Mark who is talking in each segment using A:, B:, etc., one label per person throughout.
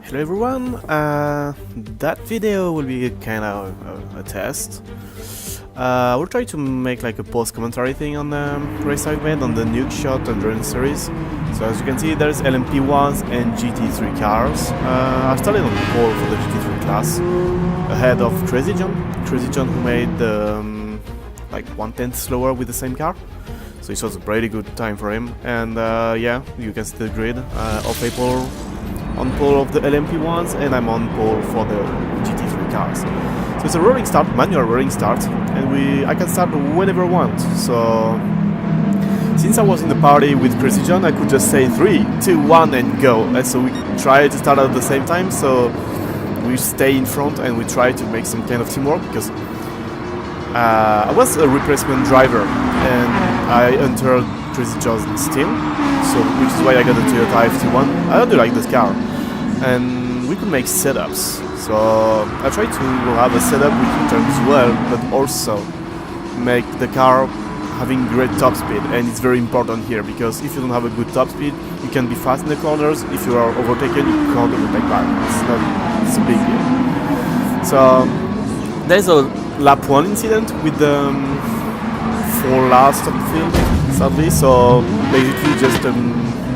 A: Hello everyone, that video will be kind of a test. We'll try to make like a post-commentary thing on the race I've made on the Nukeshot Endurance series. So as you can see, there's LMP1s and GT3 cars. I started on the pole for the GT3 class, ahead of Crazy John who made like 1/10 slower with the same car. So it was a pretty good time for him, and yeah, you can see the grid of people on pole of the LMP1s, and I'm on pole for the GT3 cars. So it's a rolling start, manual rolling start, and I can start whenever I want. So since I was in the party with Crazy John, I could just say 3, 2, 1 and go. And so we try to start at the same time, so we stay in front and we try to make some kind of teamwork, because I was a replacement driver and I entered Crazy John's team, so which is why I got the Toyota FT1. I do like this car, and we could make setups. So I try to have a setup which turns well, but also make the car having great top speed. And it's very important here, because if you don't have a good top speed, you can be fast in the corners. If you are overtaken, you can't overtake back. It's a big deal. So there's a lap 1 incident with the 4 last of the field, sadly. So basically just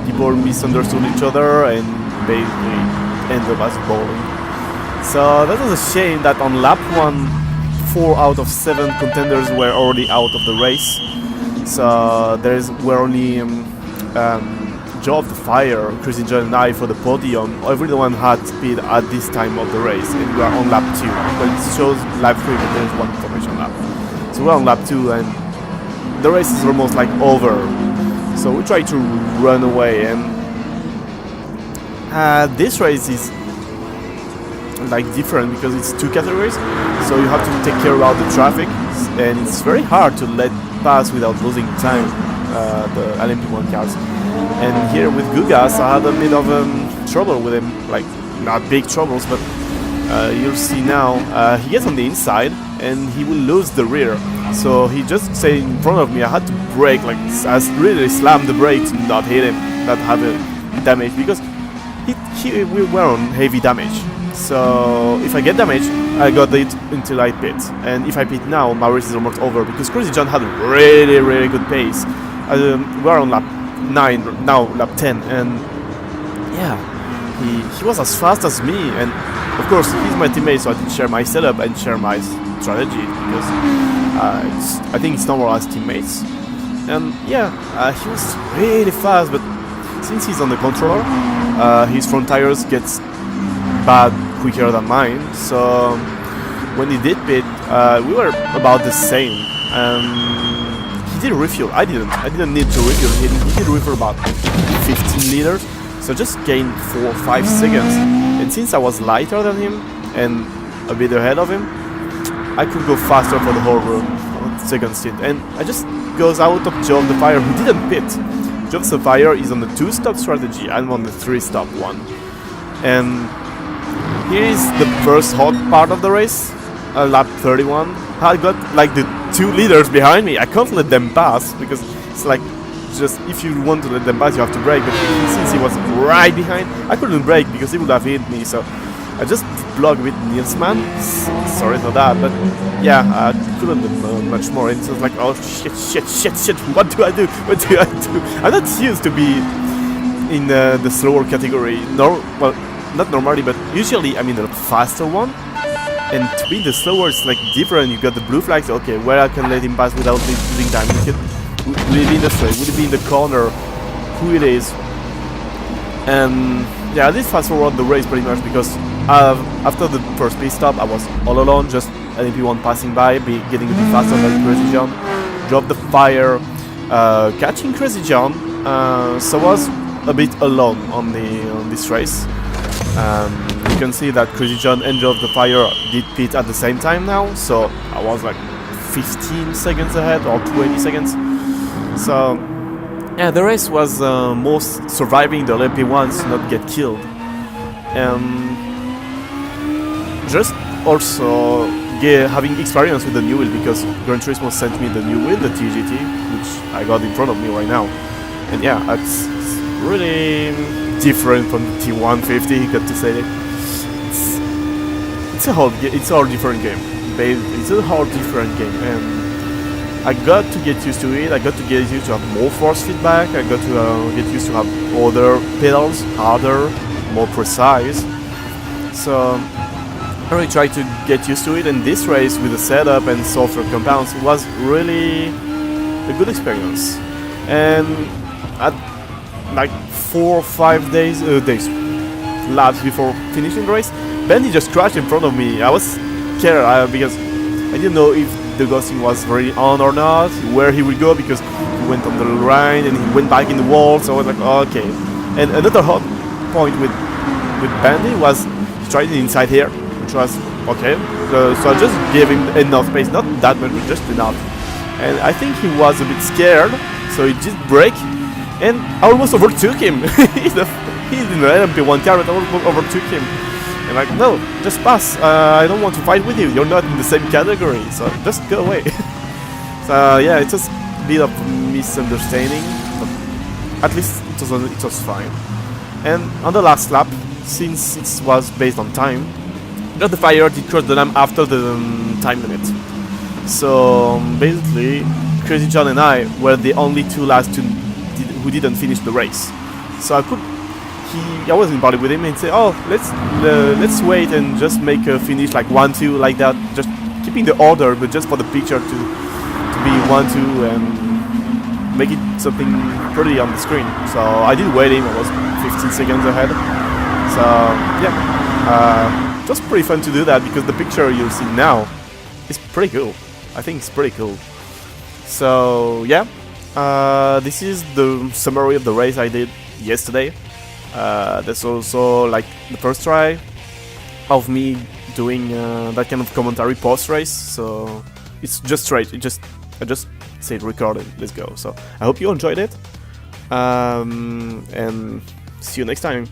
A: people misunderstood each other and basically ended up as bowling. So that was a shame that on lap 1, 4 out of 7 contenders were already out of the race. So were only Joe of the Fire, Crazy John and I for the podium. Everyone had speed at this time of the race, and we are on lap 2. But it shows lap 3, but there's one information lap. So we're on lap 2 and the race is almost like over. So we try to run away, and this race is like different because it's 2 categories. So you have to take care about the traffic, and it's very hard to let pass without losing time, the LMP1 cars. And here with Gugas, I had a bit of trouble with him, like not big troubles, but you'll see now. He gets on the inside and he will lose the rear. So he just stayed in front of me. I had to brake, like I really slammed the brake to not hit him, not have a damage, because we were on heavy damage. So if I get damage, I got it until I pit. And if I pit now, my race is almost over, because Crazy John had a really good pace. We're on lap 9, now lap 10, and yeah, he was as fast as me. And of course he's my teammate, so I can share my setup and share my strategy, because I think it's normal as teammates. And yeah, he was really fast, but since he's on the controller, his front tires gets bad quicker than mine. So when he did pit, we were about the same. He did refuel. I didn't need to refuel. He did refuel about 15 liters, so just gained 4 or 5 seconds. And since I was lighter than him and a bit ahead of him, I could go faster for the whole second stint. And I just goes out of Joe of the Fire, who didn't pit. Joe of the Fire is on the 2-stop strategy. I'm on the 3-stop one. And here is the first hot part of the race, lap 31. I got like the 2 leaders behind me. I can't let them pass, because it's like, just if you want to let them pass, you have to brake. But since he was right behind, I couldn't brake because he would have hit me. So I just blocked with Nielsman. Sorry for that, but yeah, I couldn't do much more. And it was like, oh shit, what do I do? I'm not used to be in the slower category. Well, not normally, but usually I'm in the faster one. And to be the slower, it's like different. You got the blue flags. Okay, where I can let him pass without losing time. Will it be in the straight? Will it be in the corner? Who it is? And yeah, I did fast forward the race pretty much, because after the first pit stop, I was all alone, just LMP1 passing by, getting a bit faster than Crazy John. Dropped the Fire, catching Crazy John. So I was a bit alone on this race. You can see that Crazy John and Joe of the Fire did pit at the same time now, so I was like 15 seconds ahead, or 20 seconds. So yeah, the race was most surviving the LMP1s to not get killed. Just also having experience with the new wheel, because Gran Turismo sent me the new wheel, the TGT, which I got in front of me right now. And yeah, it's really different from the T150, got to say it. it's a whole different game. It's a whole different game, and I got to get used to it. I got to get used to have more force feedback. I got to get used to have other pedals, harder, more precise. So I really tried to get used to it, and this race with the setup and software compounds was really a good experience. And at like 4 or 5 days laps before finishing the race, Bendy just crashed in front of me. I was scared because I didn't know if the ghosting was really on or not, where he would go, because he went on the line and he went back in the wall. So I was like, okay. And another hot point with Bendy was he tried it inside here, which was okay. So I just gave him enough space, not that much, but just enough. And I think he was a bit scared, so he just braked, and I almost overtook him. He's in the LMP1 car, but I almost overtook him. And like, no, just pass. I don't want to fight with you. You're not in the same category, so just go away. So yeah, it's just a bit of misunderstanding, but at least it was fine. And on the last lap, since it was based on time, got the fire did cross the line after the time limit. So basically, Crazy John and I were the only two last who didn't finish the race. So I was in party with him and say, oh, let's wait and just make a finish like 1-2 like that, just keeping the order, but just for the picture to be 1-2 and make it something pretty on the screen. So I did wait him. I was 15 seconds ahead. So yeah, it was pretty fun to do that because the picture you see now is pretty cool. I think it's pretty cool. So yeah, this is the summary of the race I did yesterday. That's also like the first try of me doing that kind of commentary post-race. So it's just straight. I just said record it. Let's go. So I hope you enjoyed it, and see you next time.